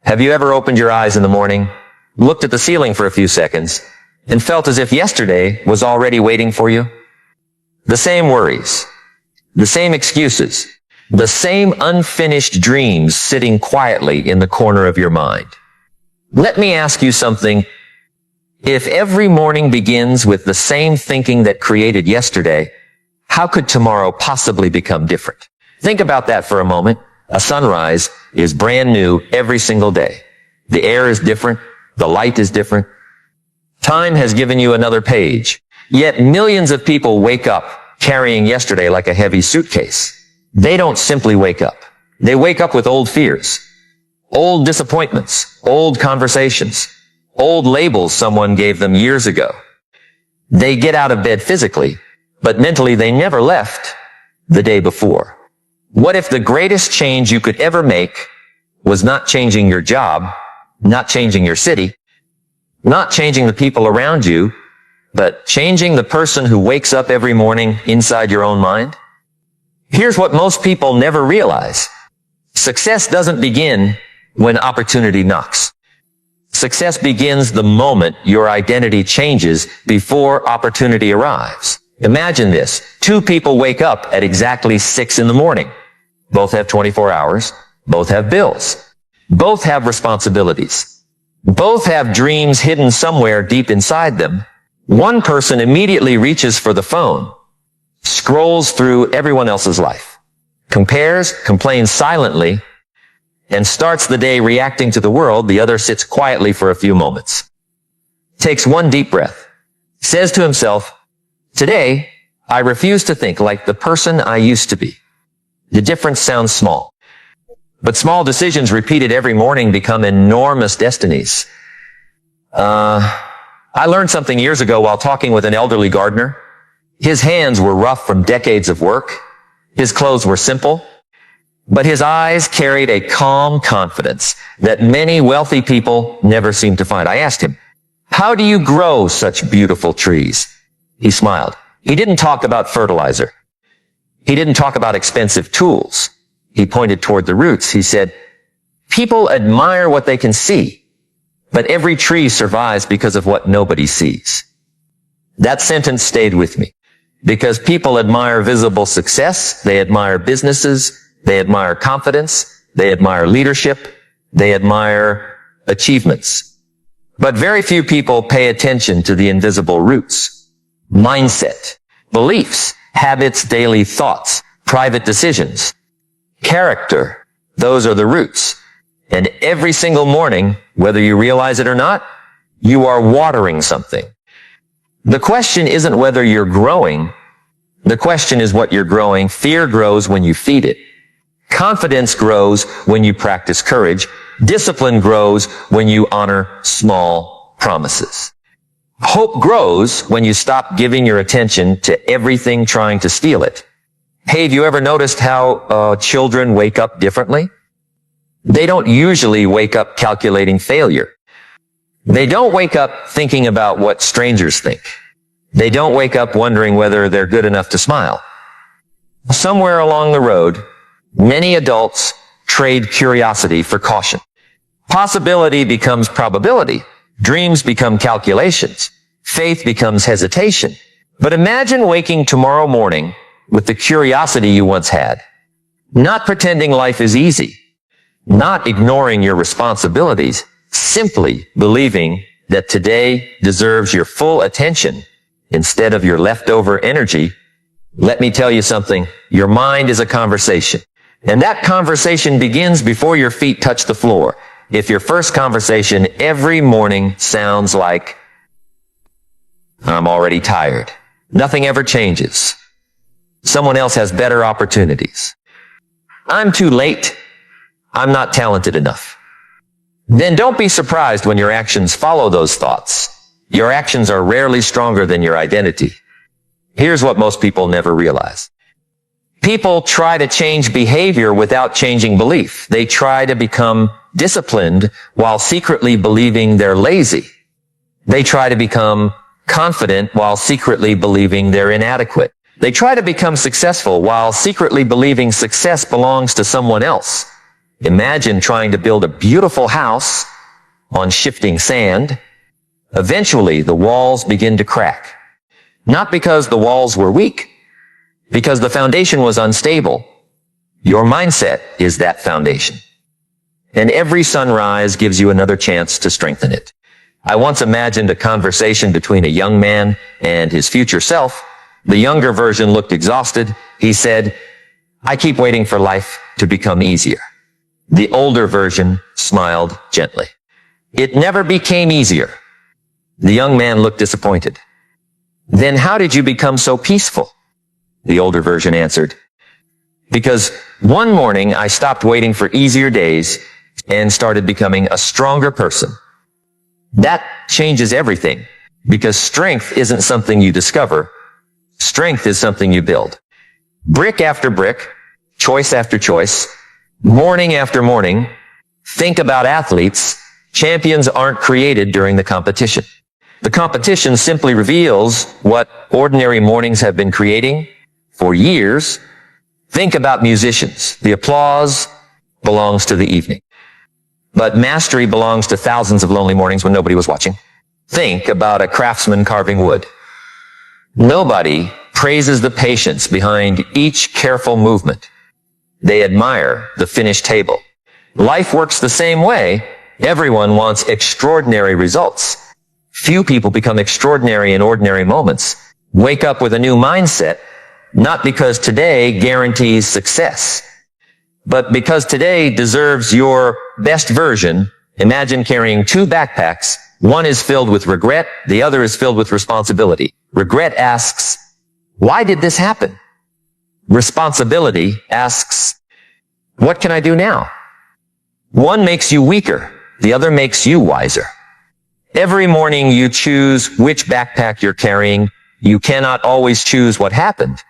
Have you ever opened your eyes in the morning, looked at the ceiling for a few seconds, and felt as if yesterday was already waiting for you? The same worries, the same excuses, the same unfinished dreams sitting quietly in the corner of your mind. Let me ask you something. If every morning begins with the same thinking that created yesterday, how could tomorrow possibly become different? Think about that for a moment. A sunrise is brand new every single day. The air is different. The light is different. Time has given you another page. Yet millions of people wake up carrying yesterday like a heavy suitcase. They don't simply wake up. They wake up with old fears, old disappointments, old conversations, old labels someone gave them years ago. They get out of bed physically, but mentally they never left the day before. What if the greatest change you could ever make was not changing your job, not changing your city, not changing the people around you, but changing the person who wakes up every morning inside your own mind? Here's what most people never realize. Success doesn't begin when opportunity knocks. Success begins the moment your identity changes before opportunity arrives. Imagine this. Two people wake up at exactly 6 in the morning. Both have 24 hours. Both have bills. Both have responsibilities. Both have dreams hidden somewhere deep inside them. One person immediately reaches for the phone, scrolls through everyone else's life, compares, complains silently, and starts the day reacting to the world. The other sits quietly for a few moments, takes one deep breath, says to himself, "Today, I refuse to think like the person I used to be." The difference sounds small, but small decisions repeated every morning become enormous destinies. I learned something years ago while talking with an elderly gardener. His hands were rough from decades of work. His clothes were simple, but his eyes carried a calm confidence that many wealthy people never seem to find. I asked him, "How do you grow such beautiful trees?" He smiled. He didn't talk about fertilizer. He didn't talk about expensive tools. He pointed toward the roots. He said, "People admire what they can see, but every tree survives because of what nobody sees." That sentence stayed with me because people admire visible success. They admire businesses. They admire confidence. They admire leadership. They admire achievements. But very few people pay attention to the invisible roots. Mindset, beliefs, habits, daily thoughts, private decisions, character. Those are the roots. And every single morning, whether you realize it or not, you are watering something. The question isn't whether you're growing. The question is what you're growing. Fear grows when you feed it. Confidence grows when you practice courage. Discipline grows when you honor small promises. Hope grows when you stop giving your attention to everything trying to steal it. Hey, have you ever noticed how children wake up differently? They don't usually wake up calculating failure. They don't wake up thinking about what strangers think. They don't wake up wondering whether they're good enough to smile. Somewhere along the road, many adults trade curiosity for caution. Possibility becomes probability. Dreams become calculations. Faith becomes hesitation. But imagine waking tomorrow morning with the curiosity you once had. Not pretending life is easy. Not ignoring your responsibilities. Simply believing that today deserves your full attention instead of your leftover energy. Let me tell you something. Your mind is a conversation. And that conversation begins before your feet touch the floor. If your first conversation every morning sounds like, "I'm already tired. Nothing ever changes. Someone else has better opportunities. I'm too late. I'm not talented enough." Then don't be surprised when your actions follow those thoughts. Your actions are rarely stronger than your identity. Here's what most people never realize. People try to change behavior without changing belief. They try to become disciplined while secretly believing they're lazy. They try to become confident while secretly believing they're inadequate. They try to become successful while secretly believing success belongs to someone else. Imagine trying to build a beautiful house on shifting sand. Eventually, the walls begin to crack. Not because the walls were weak, because the foundation was unstable. Your mindset is that foundation. And every sunrise gives you another chance to strengthen it. I once imagined a conversation between a young man and his future self. The younger version looked exhausted. He said, "I keep waiting for life to become easier." The older version smiled gently. "It never became easier." The young man looked disappointed. "Then how did you become so peaceful?" The older version answered, "Because one morning I stopped waiting for easier days and started becoming a stronger person." That changes everything, because strength isn't something you discover. Strength is something you build. Brick after brick, choice after choice, morning after morning. Think about athletes. Champions aren't created during the competition. The competition simply reveals what ordinary mornings have been creating for years. Think about musicians. The applause belongs to the evening. But mastery belongs to thousands of lonely mornings when nobody was watching. Think about a craftsman carving wood. Nobody praises the patience behind each careful movement. They admire the finished table. Life works the same way. Everyone wants extraordinary results. Few people become extraordinary in ordinary moments. Wake up with a new mindset, not because today guarantees success, but because today deserves your best version. Imagine carrying two backpacks. One is filled with regret. The other is filled with responsibility. Regret asks, "Why did this happen?" Responsibility asks, "What can I do now?" One makes you weaker. The other makes you wiser. Every morning you choose which backpack you're carrying. You cannot always choose what happened.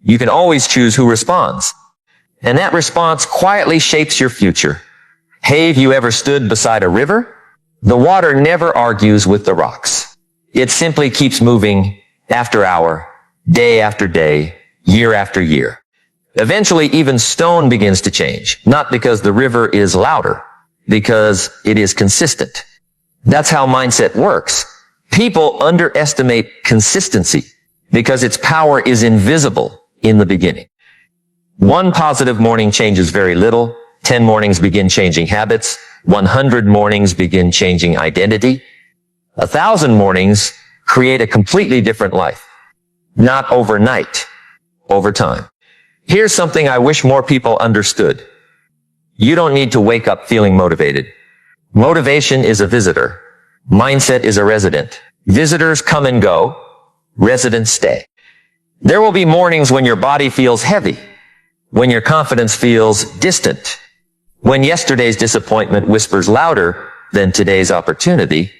You can always choose who responds. And that response quietly shapes your future. Have you ever stood beside a river? The water never argues with the rocks. It simply keeps moving after hour, day after day, year after year. Eventually, even stone begins to change, not because the river is louder, because it is consistent. That's how mindset works. People underestimate consistency because its power is invisible in the beginning. One positive morning changes very little. 10 mornings begin changing habits. 100 mornings begin changing identity. 1,000 mornings create a completely different life. Not overnight, over time. Here's something I wish more people understood. You don't need to wake up feeling motivated. Motivation is a visitor. Mindset is a resident. Visitors come and go. Residents stay. There will be mornings when your body feels heavy, when your confidence feels distant, when yesterday's disappointment whispers louder than today's opportunity.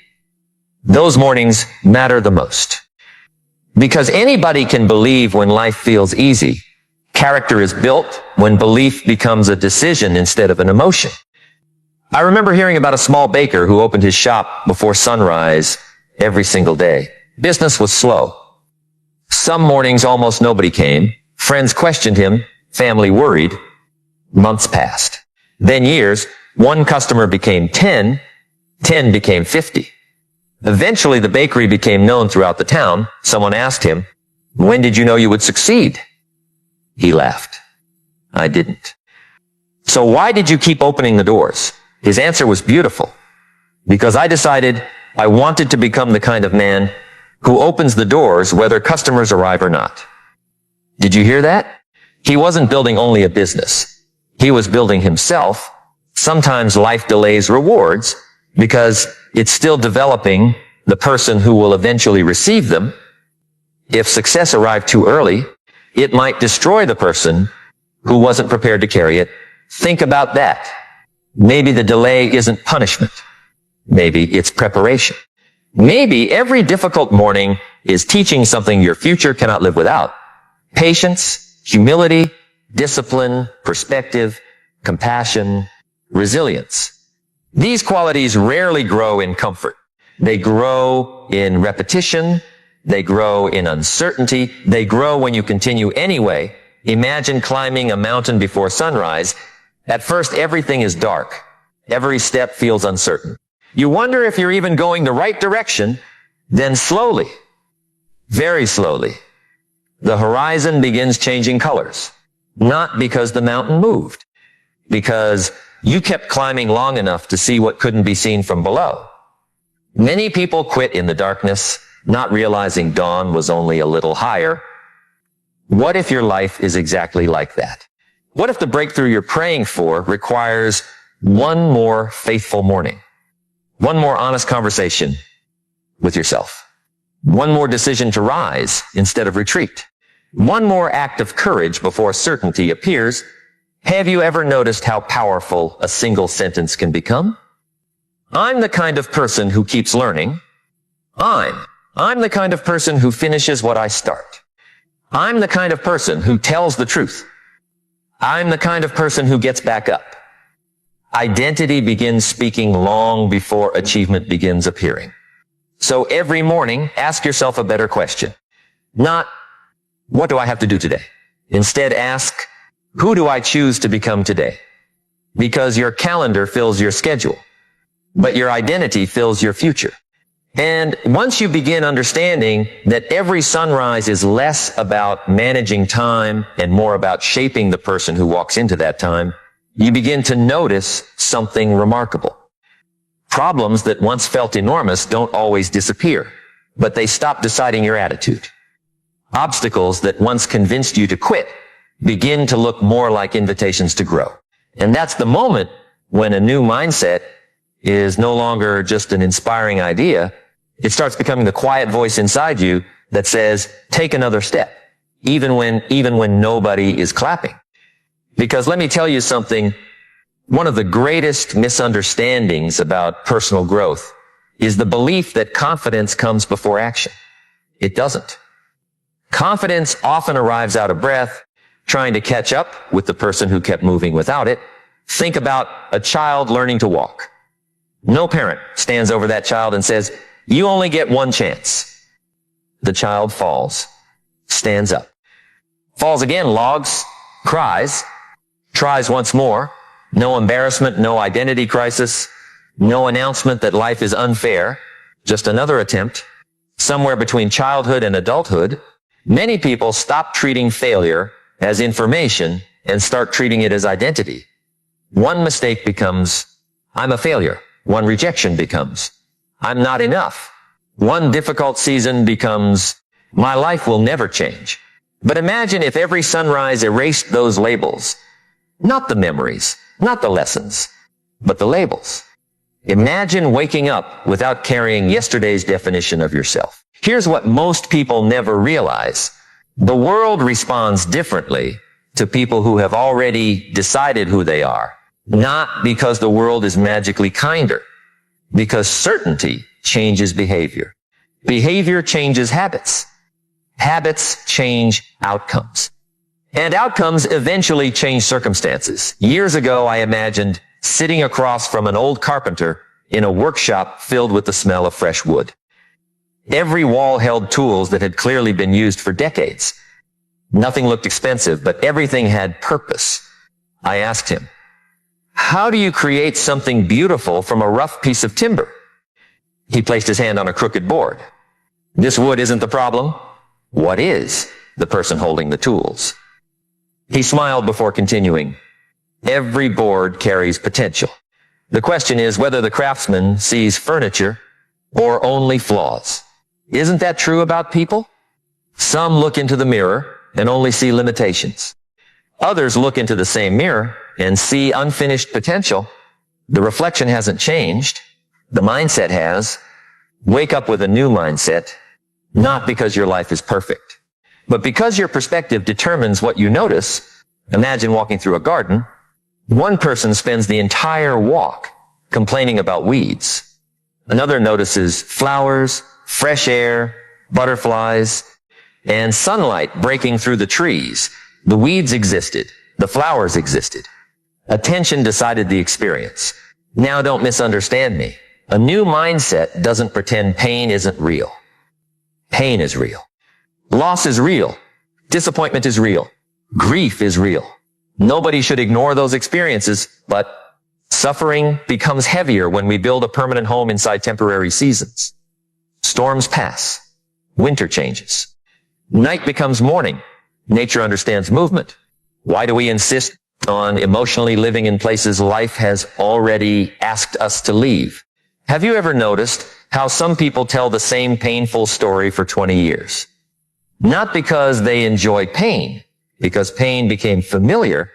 Those mornings matter the most. Because anybody can believe when life feels easy. Character is built when belief becomes a decision instead of an emotion. I remember hearing about a small baker who opened his shop before sunrise every single day. Business was slow. Some mornings almost nobody came. Friends questioned him. Family worried. Months passed. Then years. One customer became 10. 10 became 50. Eventually, the bakery became known throughout the town. Someone asked him, "When did you know you would succeed?" He laughed. "I didn't." "So why did you keep opening the doors?" His answer was beautiful. "Because I decided I wanted to become the kind of man who opens the doors whether customers arrive or not." Did you hear that? He wasn't building only a business. He was building himself. Sometimes life delays rewards because it's still developing the person who will eventually receive them. If success arrived too early, it might destroy the person who wasn't prepared to carry it. Think about that. Maybe the delay isn't punishment. Maybe it's preparation. Maybe every difficult morning is teaching something your future cannot live without. Patience, humility, discipline, perspective, compassion, resilience. These qualities rarely grow in comfort. They grow in repetition. They grow in uncertainty. They grow when you continue anyway. Imagine climbing a mountain before sunrise. At first, everything is dark. Every step feels uncertain. You wonder if you're even going the right direction. Then slowly, very slowly, the horizon begins changing colors. Not because the mountain moved, because you kept climbing long enough to see what couldn't be seen from below. Many people quit in the darkness, not realizing dawn was only a little higher. What if your life is exactly like that? What if the breakthrough you're praying for requires one more faithful morning? One more honest conversation with yourself. One more decision to rise instead of retreat. One more act of courage before certainty appears. Have you ever noticed how powerful a single sentence can become? I'm the kind of person who keeps learning. I'm the kind of person who finishes what I start. I'm the kind of person who tells the truth. I'm the kind of person who gets back up. Identity begins speaking long before achievement begins appearing. So every morning, ask yourself a better question. Not, what do I have to do today? Instead, ask, who do I choose to become today? Because your calendar fills your schedule, but your identity fills your future. And once you begin understanding that every sunrise is less about managing time and more about shaping the person who walks into that time, you begin to notice something remarkable. Problems that once felt enormous don't always disappear, but they stop deciding your attitude. Obstacles that once convinced you to quit begin to look more like invitations to grow. And that's the moment when a new mindset is no longer just an inspiring idea. It starts becoming the quiet voice inside you that says, take another step, even when nobody is clapping. Because let me tell you something, one of the greatest misunderstandings about personal growth is the belief that confidence comes before action. It doesn't. Confidence often arrives out of breath, trying to catch up with the person who kept moving without it. Think about a child learning to walk. No parent stands over that child and says, you only get one chance. The child falls, stands up, falls again, logs, cries, tries once more. No embarrassment, no identity crisis, no announcement that life is unfair, just another attempt. Somewhere between childhood and adulthood, many people stop treating failure as information and start treating it as identity. One mistake becomes, I'm a failure. One rejection becomes, I'm not enough. One difficult season becomes, my life will never change. But imagine if every sunrise erased those labels. Not the memories, not the lessons, but the labels. Imagine waking up without carrying yesterday's definition of yourself. Here's what most people never realize. The world responds differently to people who have already decided who they are. Not because the world is magically kinder, because certainty changes behavior. Behavior changes habits. Habits change outcomes. And outcomes eventually change circumstances. Years ago, I imagined sitting across from an old carpenter in a workshop filled with the smell of fresh wood. Every wall held tools that had clearly been used for decades. Nothing looked expensive, but everything had purpose. I asked him, how do you create something beautiful from a rough piece of timber? He placed his hand on a crooked board. This wood isn't the problem. What is? The person holding the tools. He smiled before continuing. Every board carries potential. The question is whether the craftsman sees furniture or only flaws. Isn't that true about people? Some look into the mirror and only see limitations. Others look into the same mirror and see unfinished potential. The reflection hasn't changed. The mindset has. Wake up with a new mindset, not because your life is perfect, but because your perspective determines what you notice. Imagine walking through a garden. One person spends the entire walk complaining about weeds. Another notices flowers, fresh air, butterflies, and sunlight breaking through the trees. The weeds existed. The flowers existed. Attention decided the experience. Now don't misunderstand me. A new mindset doesn't pretend pain isn't real. Pain is real. Loss is real. Disappointment is real. Grief is real. Nobody should ignore those experiences, but suffering becomes heavier when we build a permanent home inside temporary seasons. Storms pass. Winter changes. Night becomes morning. Nature understands movement. Why do we insist on emotionally living in places life has already asked us to leave? Have you ever noticed how some people tell the same painful story for 20 years? Not because they enjoy pain, because pain became familiar,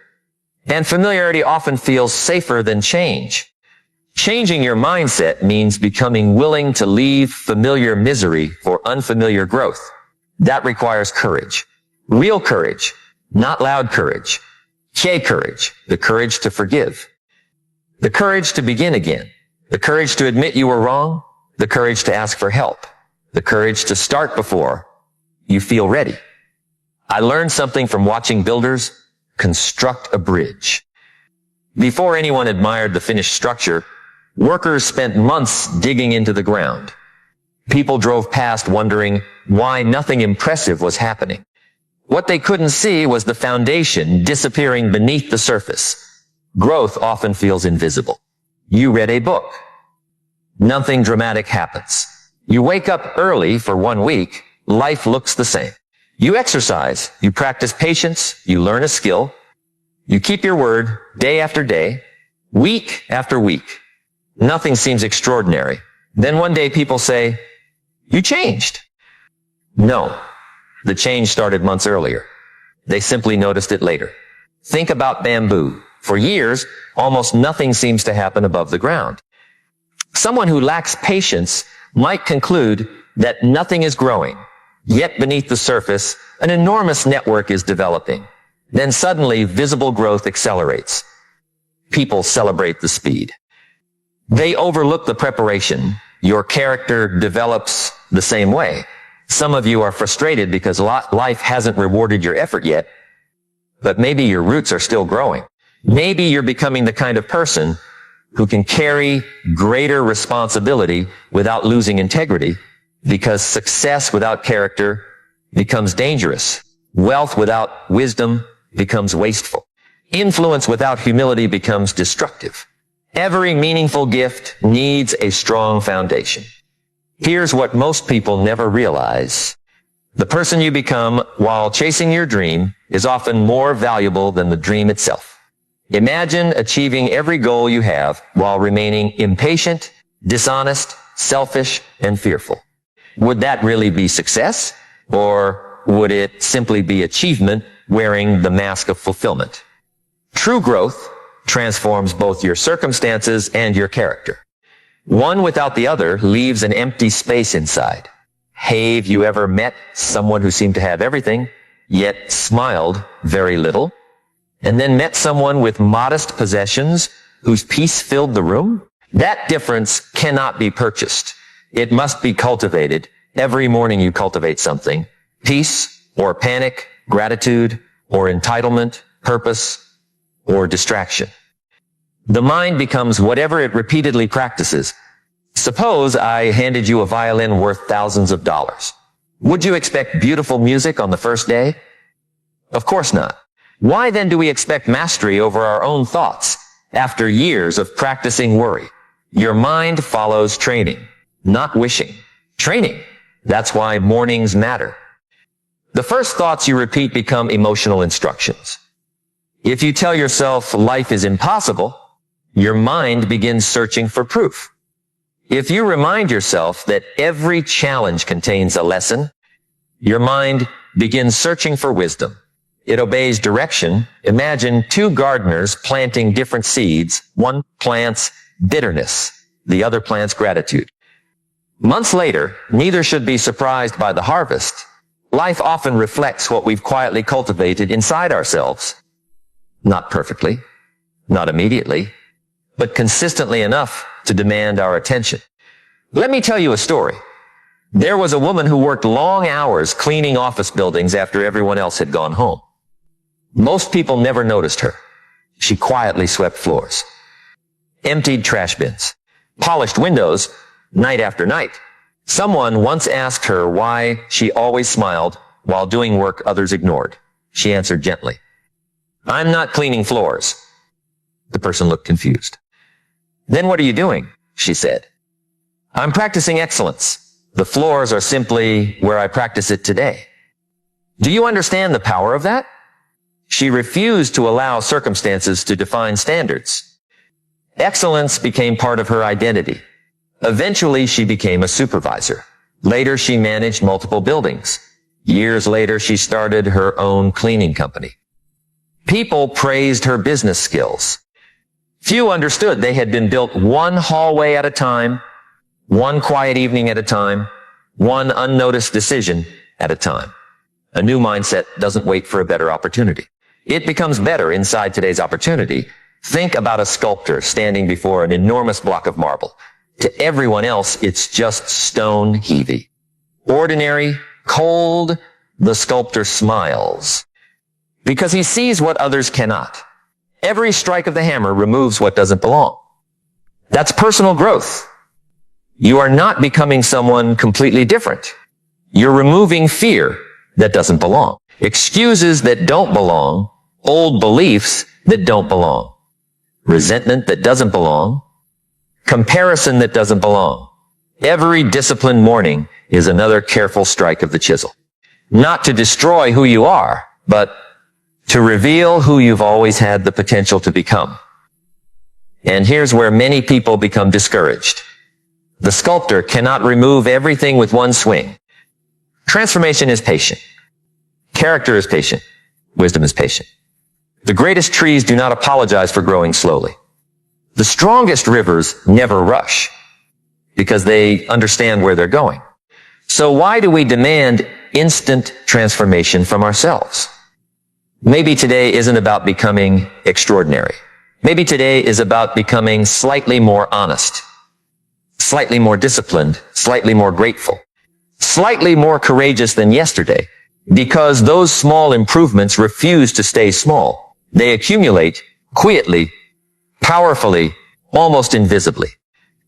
and familiarity often feels safer than change. Changing your mindset means becoming willing to leave familiar misery for unfamiliar growth. That requires courage. Real courage, not loud courage. Courage, the courage to forgive. The courage to begin again. The courage to admit you were wrong. The courage to ask for help. The courage to start before you feel ready. I learned something from watching builders construct a bridge. Before anyone admired the finished structure, workers spent months digging into the ground. People drove past wondering why nothing impressive was happening. What they couldn't see was the foundation disappearing beneath the surface. Growth often feels invisible. You read a book. Nothing dramatic happens. You wake up early for 1 week. Life looks the same. You exercise. You practice patience. You learn a skill. You keep your word day after day, week after week. Nothing seems extraordinary. Then one day people say, "You changed." No, the change started months earlier. They simply noticed it later. Think about bamboo. For years, almost nothing seems to happen above the ground. Someone who lacks patience might conclude that nothing is growing, yet beneath the surface, an enormous network is developing. Then suddenly, visible growth accelerates. People celebrate the speed. They overlook the preparation. Your character develops the same way. Some of you are frustrated because life hasn't rewarded your effort yet, but maybe your roots are still growing. Maybe you're becoming the kind of person who can carry greater responsibility without losing integrity, because success without character becomes dangerous. Wealth without wisdom becomes wasteful. Influence without humility becomes destructive. Every meaningful gift needs a strong foundation. Here's what most people never realize. The person you become while chasing your dream is often more valuable than the dream itself. Imagine achieving every goal you have while remaining impatient, dishonest, selfish, and fearful. Would that really be success? Or would it simply be achievement wearing the mask of fulfillment? True growth transforms both your circumstances and your character. One without the other leaves an empty space inside. Have you ever met someone who seemed to have everything, yet smiled very little? And then met someone with modest possessions whose peace filled the room? That difference cannot be purchased. It must be cultivated. Every morning you cultivate something. Peace or panic, gratitude or entitlement, purpose or distraction. The mind becomes whatever it repeatedly practices. Suppose I handed you a violin worth thousands of dollars. Would you expect beautiful music on the first day? Of course not. Why then do we expect mastery over our own thoughts after years of practicing worry? Your mind follows training, not wishing. Training. That's why mornings matter. The first thoughts you repeat become emotional instructions. If you tell yourself life is impossible, your mind begins searching for proof. If you remind yourself that every challenge contains a lesson, your mind begins searching for wisdom. It obeys direction. Imagine two gardeners planting different seeds. One plants bitterness. The other plants gratitude. Months later, neither should be surprised by the harvest. Life often reflects what we've quietly cultivated inside ourselves. Not perfectly, not immediately, but consistently enough to demand our attention. Let me tell you a story. There was a woman who worked long hours cleaning office buildings after everyone else had gone home. Most people never noticed her. She quietly swept floors, emptied trash bins, polished windows night after night. Someone once asked her why she always smiled while doing work others ignored. She answered gently, I'm not cleaning floors. The person looked confused. Then what are you doing? She said. I'm practicing excellence. The floors are simply where I practice it today. Do you understand the power of that? She refused to allow circumstances to define standards. Excellence became part of her identity. Eventually, she became a supervisor. Later, she managed multiple buildings. Years later, she started her own cleaning company. People praised her business skills. Few understood they had been built one hallway at a time, one quiet evening at a time, one unnoticed decision at a time. A new mindset doesn't wait for a better opportunity. It becomes better inside today's opportunity. Think about a sculptor standing before an enormous block of marble. To everyone else, it's just stone heavy. Ordinary, cold, the sculptor smiles because he sees what others cannot. Every strike of the hammer removes what doesn't belong. That's personal growth. You are not becoming someone completely different. You're removing fear that doesn't belong, excuses that don't belong, old beliefs that don't belong, resentment that doesn't belong, comparison that doesn't belong. Every disciplined morning is another careful strike of the chisel. Not to destroy who you are, but to reveal who you've always had the potential to become. And here's where many people become discouraged. The sculptor cannot remove everything with one swing. Transformation is patient. Character is patient. Wisdom is patient. The greatest trees do not apologize for growing slowly. The strongest rivers never rush because they understand where they're going. So why do we demand instant transformation from ourselves? Maybe today isn't about becoming extraordinary. Maybe today is about becoming slightly more honest, slightly more disciplined, slightly more grateful, slightly more courageous than yesterday, because those small improvements refuse to stay small. They accumulate quietly, powerfully, almost invisibly,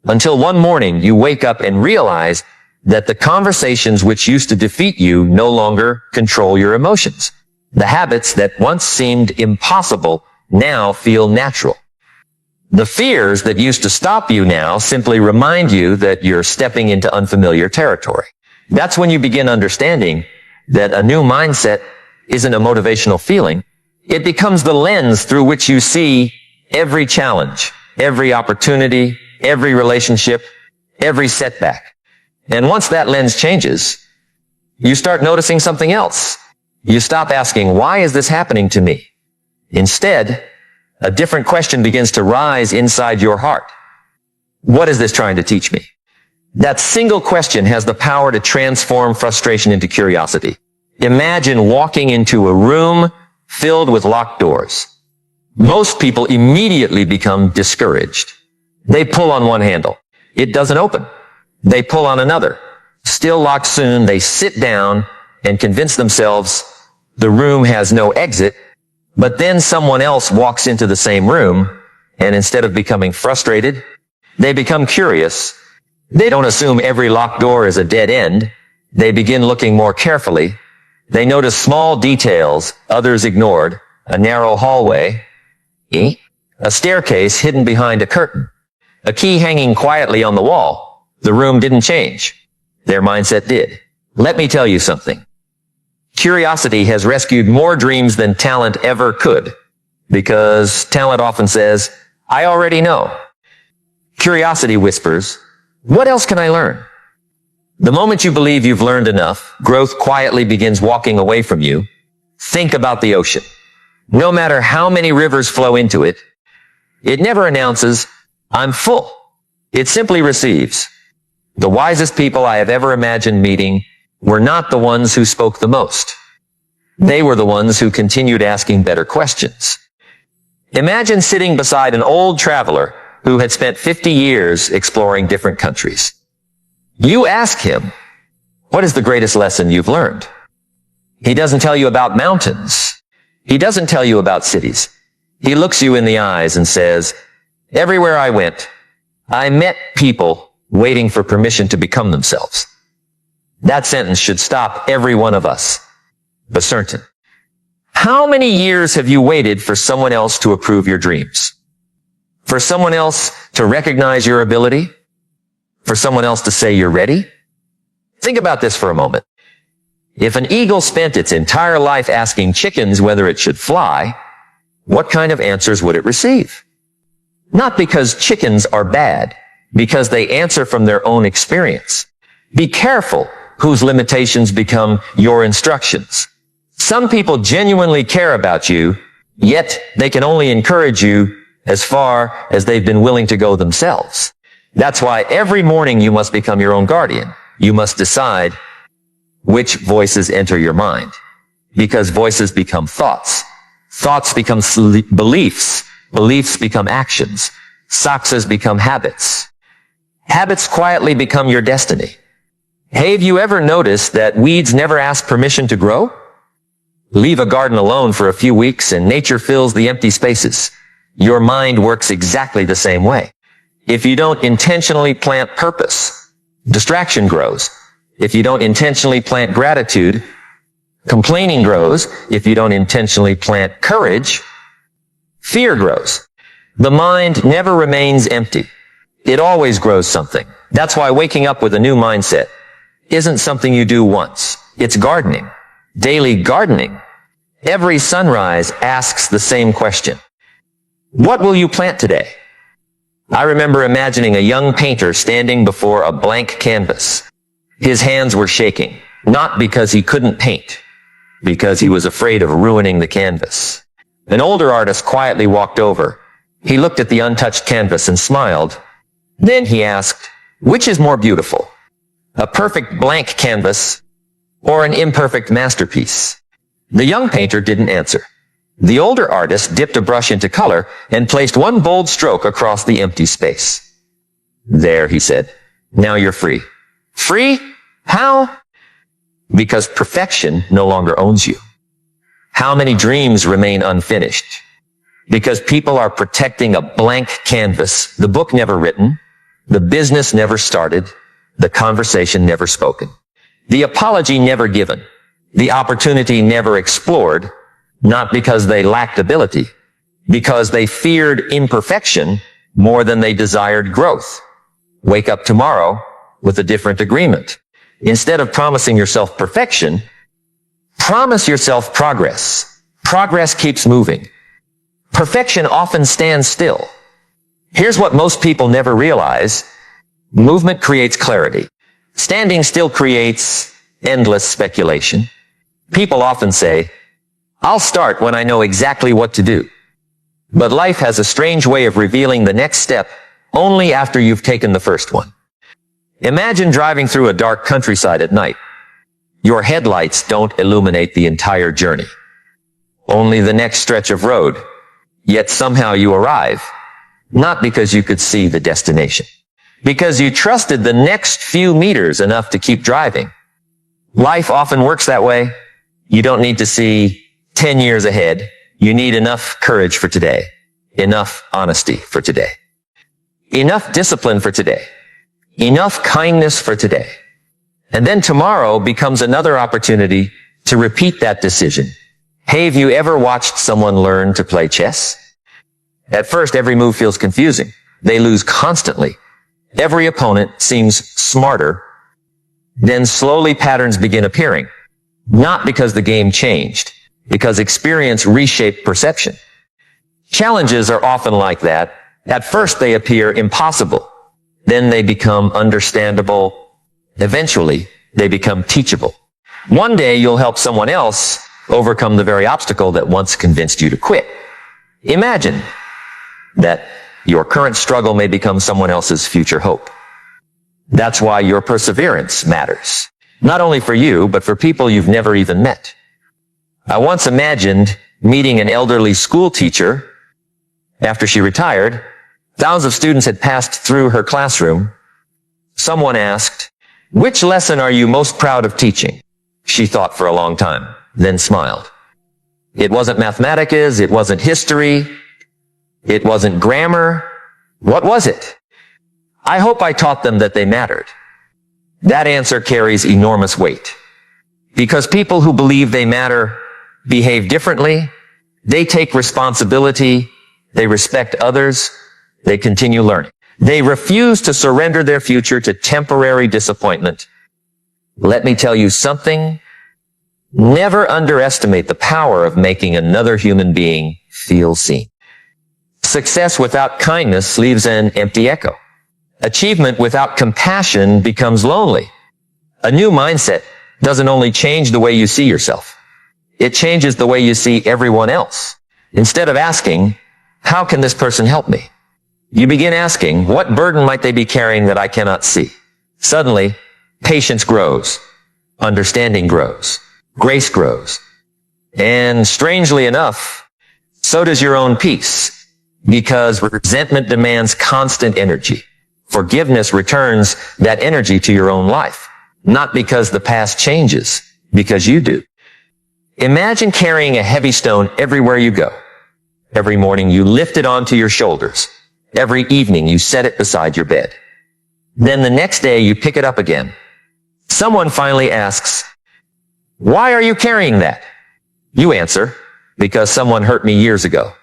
until one morning you wake up and realize that the conversations which used to defeat you no longer control your emotions. The habits that once seemed impossible now feel natural. The fears that used to stop you now simply remind you that you're stepping into unfamiliar territory. That's when you begin understanding that a new mindset isn't a motivational feeling. It becomes the lens through which you see every challenge, every opportunity, every relationship, every setback. And once that lens changes, you start noticing something else. You stop asking, why is this happening to me? Instead, a different question begins to rise inside your heart. What is this trying to teach me? That single question has the power to transform frustration into curiosity. Imagine walking into a room filled with locked doors. Most people immediately become discouraged. They pull on one handle. It doesn't open. They pull on another. Still locked soon, they sit down and convince themselves the room has no exit, but then someone else walks into the same room, and instead of becoming frustrated, they become curious. They don't assume every locked door is a dead end. They begin looking more carefully. They notice small details others ignored, a narrow hallway, a staircase hidden behind a curtain, a key hanging quietly on the wall. The room didn't change. Their mindset did. Let me tell you something. Curiosity has rescued more dreams than talent ever could, because talent often says, I already know. Curiosity whispers, what else can I learn? The moment you believe you've learned enough, growth quietly begins walking away from you. Think about the ocean. No matter how many rivers flow into it, it never announces, I'm full. It simply receives. The wisest people I have ever imagined meeting were not the ones who spoke the most. They were the ones who continued asking better questions. Imagine sitting beside an old traveler who had spent 50 years exploring different countries. You ask him, what is the greatest lesson you've learned? He doesn't tell you about mountains. He doesn't tell you about cities. He looks you in the eyes and says, everywhere I went, I met people waiting for permission to become themselves. That sentence should stop every one of us, but certain. How many years have you waited for someone else to approve your dreams? For someone else to recognize your ability? For someone else to say you're ready? Think about this for a moment. If an eagle spent its entire life asking chickens whether it should fly, what kind of answers would it receive? Not because chickens are bad, because they answer from their own experience. Be careful whose limitations become your instructions. Some people genuinely care about you, yet they can only encourage you as far as they've been willing to go themselves. That's why every morning you must become your own guardian. You must decide which voices enter your mind. Because voices become thoughts. Thoughts become beliefs. Beliefs become actions. Success become habits. Habits quietly become your destiny. Hey, have you ever noticed that weeds never ask permission to grow? Leave a garden alone for a few weeks and nature fills the empty spaces. Your mind works exactly the same way. If you don't intentionally plant purpose, distraction grows. If you don't intentionally plant gratitude, complaining grows. If you don't intentionally plant courage, fear grows. The mind never remains empty. It always grows something. That's why waking up with a new mindset isn't something you do once. It's gardening. Daily gardening. Every sunrise asks the same question. What will you plant today? I remember imagining a young painter standing before a blank canvas. His hands were shaking, not because he couldn't paint, because he was afraid of ruining the canvas. An older artist quietly walked over. He looked at the untouched canvas and smiled. Then he asked, which is more beautiful? A perfect blank canvas or an imperfect masterpiece? The young painter didn't answer. The older artist dipped a brush into color and placed one bold stroke across the empty space. There, he said. Now you're free. Free? How? Because perfection no longer owns you. How many dreams remain unfinished? Because people are protecting a blank canvas, the book never written, the business never started, the conversation never spoken, the apology never given, the opportunity never explored, not because they lacked ability, because they feared imperfection more than they desired growth. Wake up tomorrow with a different agreement. Instead of promising yourself perfection, promise yourself progress. Progress keeps moving. Perfection often stands still. Here's what most people never realize. Movement creates clarity. Standing still creates endless speculation. People often say, I'll start when I know exactly what to do. But life has a strange way of revealing the next step only after you've taken the first one. Imagine driving through a dark countryside at night. Your headlights don't illuminate the entire journey. Only the next stretch of road. Yet somehow you arrive. Not because you could see the destination. Because you trusted the next few meters enough to keep driving. Life often works that way. You don't need to see 10 years ahead. You need enough courage for today. Enough honesty for today. Enough discipline for today. Enough kindness for today. And then tomorrow becomes another opportunity to repeat that decision. Hey, have you ever watched someone learn to play chess? At first, every move feels confusing. They lose constantly. Every opponent seems smarter. Then slowly patterns begin appearing. Not because the game changed, because experience reshaped perception. Challenges are often like that. At first, they appear impossible. Then they become understandable. Eventually, they become teachable. One day, you'll help someone else overcome the very obstacle that once convinced you to quit. Imagine that your current struggle may become someone else's future hope. That's why your perseverance matters. Not only for you, but for people you've never even met. I once imagined meeting an elderly school teacher. After she retired, thousands of students had passed through her classroom. Someone asked, which lesson are you most proud of teaching? She thought for a long time, then smiled. It wasn't mathematics, it wasn't history, it wasn't grammar. What was it? I hope I taught them that they mattered. That answer carries enormous weight. Because people who believe they matter behave differently, they take responsibility, they respect others, they continue learning. They refuse to surrender their future to temporary disappointment. Let me tell you something. Never underestimate the power of making another human being feel seen. Success without kindness leaves an empty echo. Achievement without compassion becomes lonely. A new mindset doesn't only change the way you see yourself. It changes the way you see everyone else. Instead of asking, how can this person help me? You begin asking, what burden might they be carrying that I cannot see? Suddenly, patience grows, understanding grows, grace grows. And strangely enough, so does your own peace, because resentment demands constant energy. Forgiveness returns that energy to your own life, not because the past changes, because you do. Imagine carrying a heavy stone everywhere you go. Every morning you lift it onto your shoulders. Every evening you set it beside your bed. Then the next day you pick it up again. Someone finally asks, why are you carrying that? You answer, because someone hurt me years ago.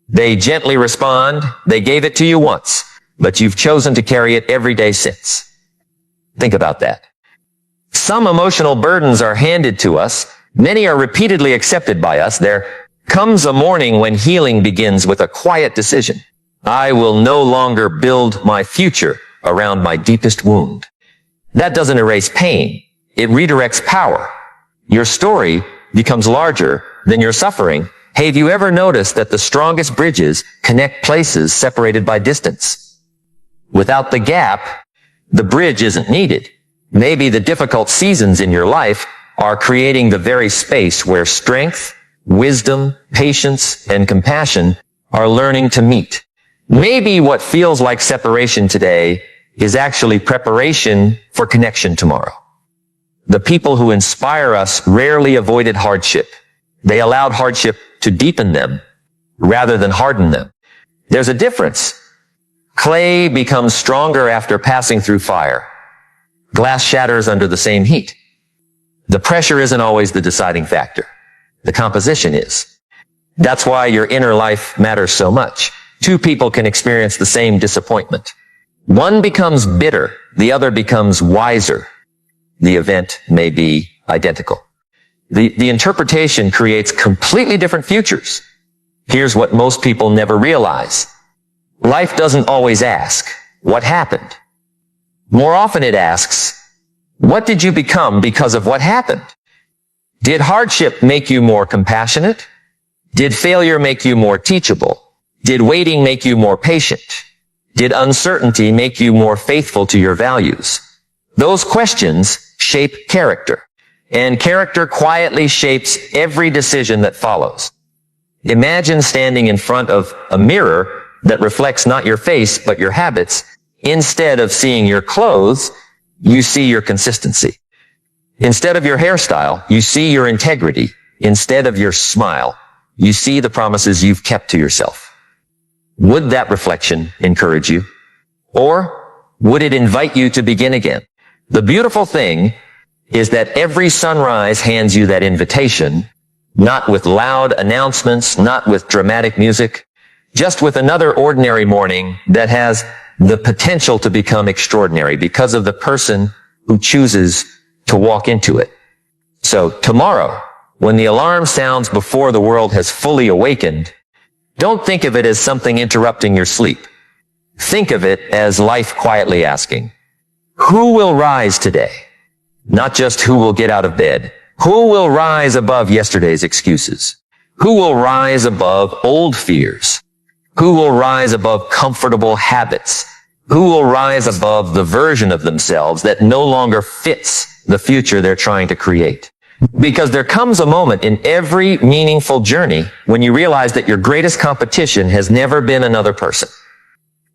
They gently respond, they gave it to you once, but you've chosen to carry it every day since. Think about that. Some emotional burdens are handed to us. Many are repeatedly accepted by us. There comes a morning when healing begins with a quiet decision. I will no longer build my future around my deepest wound. That doesn't erase pain. It redirects power. Your story becomes larger than your suffering. Hey, have you ever noticed that the strongest bridges connect places separated by distance? Without the gap, the bridge isn't needed. Maybe the difficult seasons in your life are creating the very space where strength, wisdom, patience, and compassion are learning to meet. Maybe what feels like separation today is actually preparation for connection tomorrow. The people who inspire us rarely avoided hardship. They allowed hardship to deepen them rather than harden them. There's a difference. Clay becomes stronger after passing through fire. Glass shatters under the same heat. The pressure isn't always the deciding factor. The composition is. That's why your inner life matters so much. Two people can experience the same disappointment. One becomes bitter, the other becomes wiser. The event may be identical. The interpretation creates completely different futures. Here's what most people never realize. Life doesn't always ask, what happened? More often it asks, what did you become because of what happened? Did hardship make you more compassionate? Did failure make you more teachable? Did waiting make you more patient? Did uncertainty make you more faithful to your values? Those questions shape character, and character quietly shapes every decision that follows. Imagine standing in front of a mirror that reflects not your face, but your habits. Instead of seeing your clothes, you see your consistency. Instead of your hairstyle, you see your integrity. Instead of your smile, you see the promises you've kept to yourself. Would that reflection encourage you? Or would it invite you to begin again? The beautiful thing is that every sunrise hands you that invitation, not with loud announcements, not with dramatic music, just with another ordinary morning that has the potential to become extraordinary because of the person who chooses to walk into it. So tomorrow, when the alarm sounds before the world has fully awakened, don't think of it as something interrupting your sleep. Think of it as life quietly asking, who will rise today? Not just who will get out of bed. Who will rise above yesterday's excuses? Who will rise above old fears? Who will rise above comfortable habits? Who will rise above the version of themselves that no longer fits the future they're trying to create? Because there comes a moment in every meaningful journey when you realize that your greatest competition has never been another person.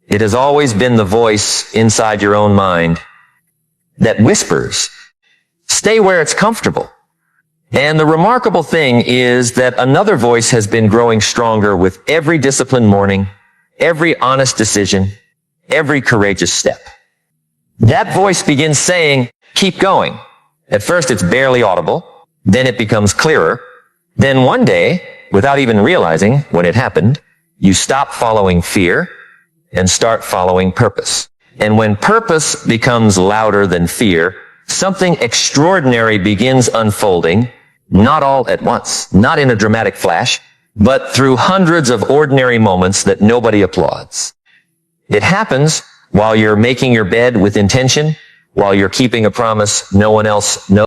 It has always been the voice inside your own mind that whispers, stay where it's comfortable. And the remarkable thing is that another voice has been growing stronger with every disciplined morning, every honest decision, every courageous step. That voice begins saying, keep going. At first it's barely audible, then it becomes clearer, Then one day, without even realizing when it happened, you stop following fear and start following purpose. And when purpose becomes louder than fear, something extraordinary begins unfolding, not all at once, not in a dramatic flash, but through hundreds of ordinary moments that nobody applauds. It happens while you're making your bed with intention, while you're keeping a promise no one else knows.